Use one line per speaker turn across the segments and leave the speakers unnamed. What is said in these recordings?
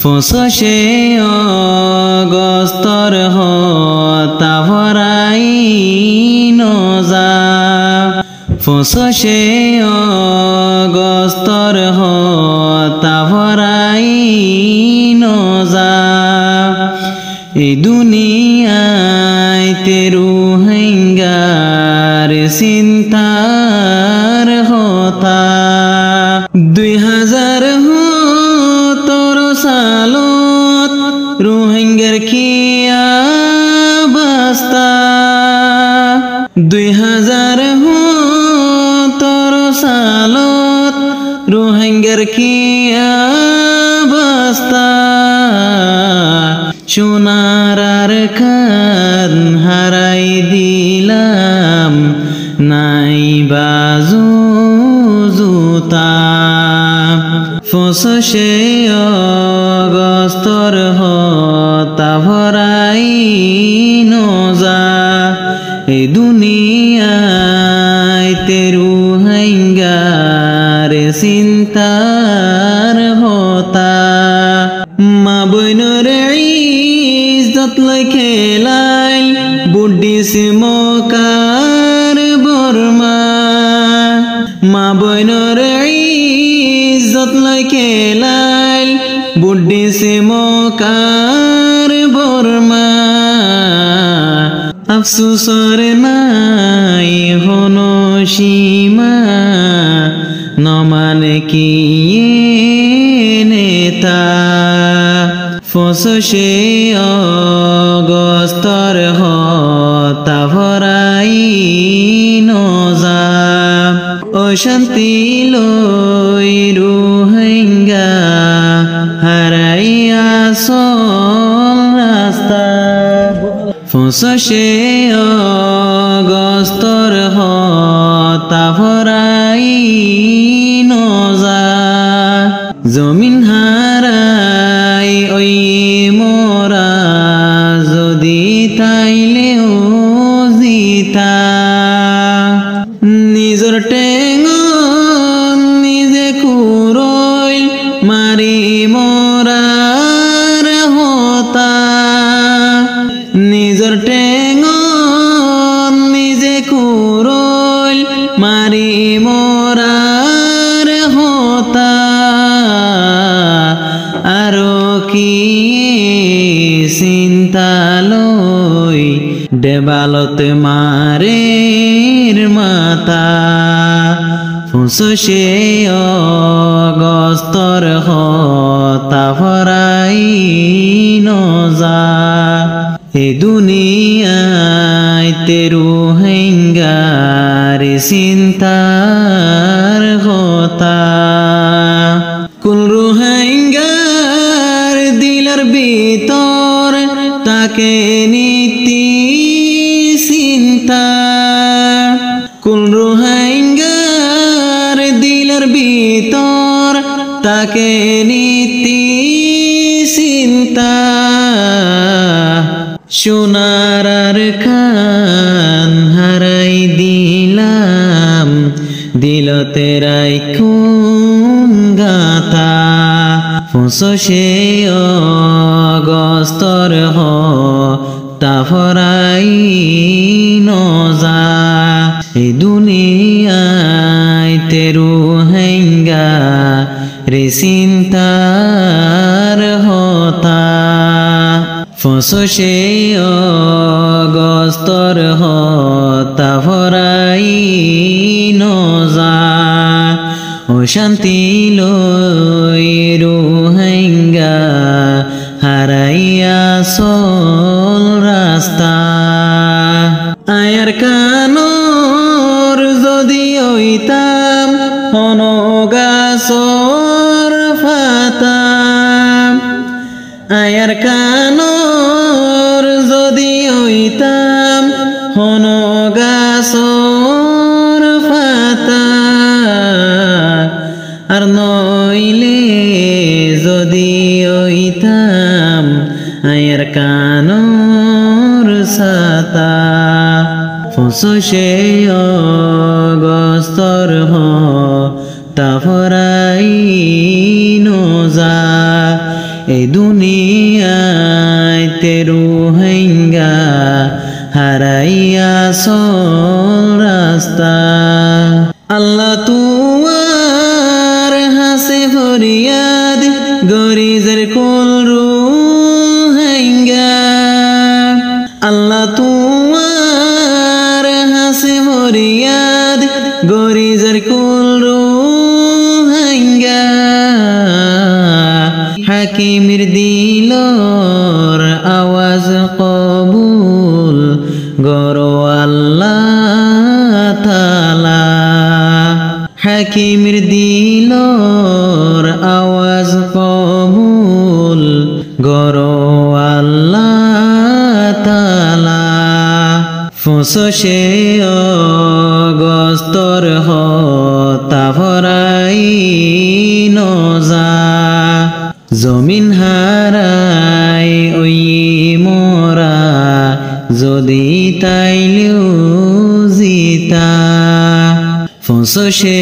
পঁচিশে অগষ্টৰ হতা ভৰাই নজা পঁচিশে অগষ্টৰ হতা ভৰাই নজা এই দুনিয়াতে রোহিঙ্গার চিন্তার হতা 2017 সালত রোহিঙ্গার কি অবস্থা 2017 সালত রোহিঙ্গার কি অবস্থা সোনার খান হারাই দিলাম নাই বাজু জুতা পঁচিশে অগষ্টৰ হতা ভৰাই নজা এই দুনিয়াতে রোহিঙ্গার চিন্তার হতা মা বইনর ইজ্জত লৈ খেলাই বুদ্ধিছ মকাৰ বৰ্মা মা বইনর ইজ্জত লৈ খেলাই বুদ্ধিছ মকাৰ বৰ্মা আফসোসর নাই হনো সীমা নমানে কি নেতা পঁচিশে অগষ্টৰ হতা ভৰাই নজা অশান্তি লৈ রোহিঙ্গা হারাই আসল রাস্তা পঁচিশে অগষ্টৰ হতা ভৰাই নজা জমিন হারাই ওই মোরা যদি তাইলেও জিতা নিজর টেঙন নিজে কুরইল মারি মোরার হতা নিজর টেঙন নিজে কুরইল মারি মোরার হতা আরো কি চিন্তা লৈ দেৱালত মাৰে মাতা পঁচিশে অগষ্টৰ হতা ভৰাই নজা এই দুনিয়াতে রোহিঙ্গার চিন্তার হতা কোন রোহিঙ্গার দিলার ভিতর তাকে নীতি চিন্তা কোন রোহিঙ্গার দিলার ভিতর তাকে নীতি চিন্তা সোনার খান হারাই দিলাম দিলতে রাইখুন গাথা পঁচিশে অগষ্টৰ হতা ভৰাই নজা এই দুনিয়াতে রোহিঙ্গার চিন্তার হতা পঁচিশে অগষ্টৰ হতা ভৰাই নজা অশান্তি লৈ রোহিঙ্গা হারাই আসল রাস্তা আয়ার কানর যদি হইতাম হনো গাছৰ পাতা আয়ার কানর যদি হইতাম হনো গাছৰ পাতা আর নইলে যদি হইতাম আয়ার কানর ছাতা পঁচিশে অগষ্টৰ হতা ভৰাই নজা এই দুনিয়ায় তেরু হেঙ্গা হারাইয়া সল রাস্তা আল্লাহ তুয়ার হাসে ফরিয়াদ গরিজের কোল রু হেঙ্গা আল্লাহ তুয়ার হাসে ফরিয়াদ গরিজের কোল রু হেঙ্গা হাকিমির দিলর আওয়াজ কবুল গরো আল্লাহ তাআলা হাকিমির দিলর আওয়াজ কবুল গরো আল্লাহ তাআলা ফুসশে অগস্তর হতা ভরাই নজা জমিন হারাই ওই মোরা যদি তাইলেও জিতা ফুসশে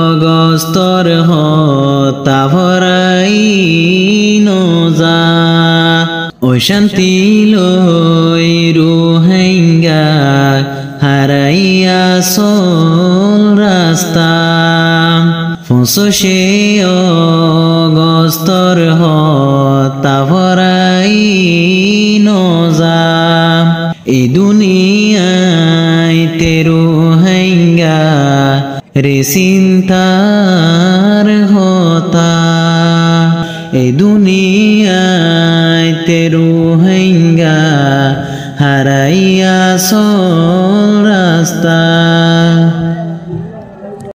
অগস্তর হতা ভরাই নজা ওই শান্তি লই রুহেঙ্গা হারাইয়া সল রাস্তা ফুসশে অগস্তর হতা ভরাই নজা এই দুনিয়ায় তেরু হেঙ্গা রে চিন্তার হতা এই দুনিয়ায় তেরু হেঙ্গা হারাইয়া সল রাস্তা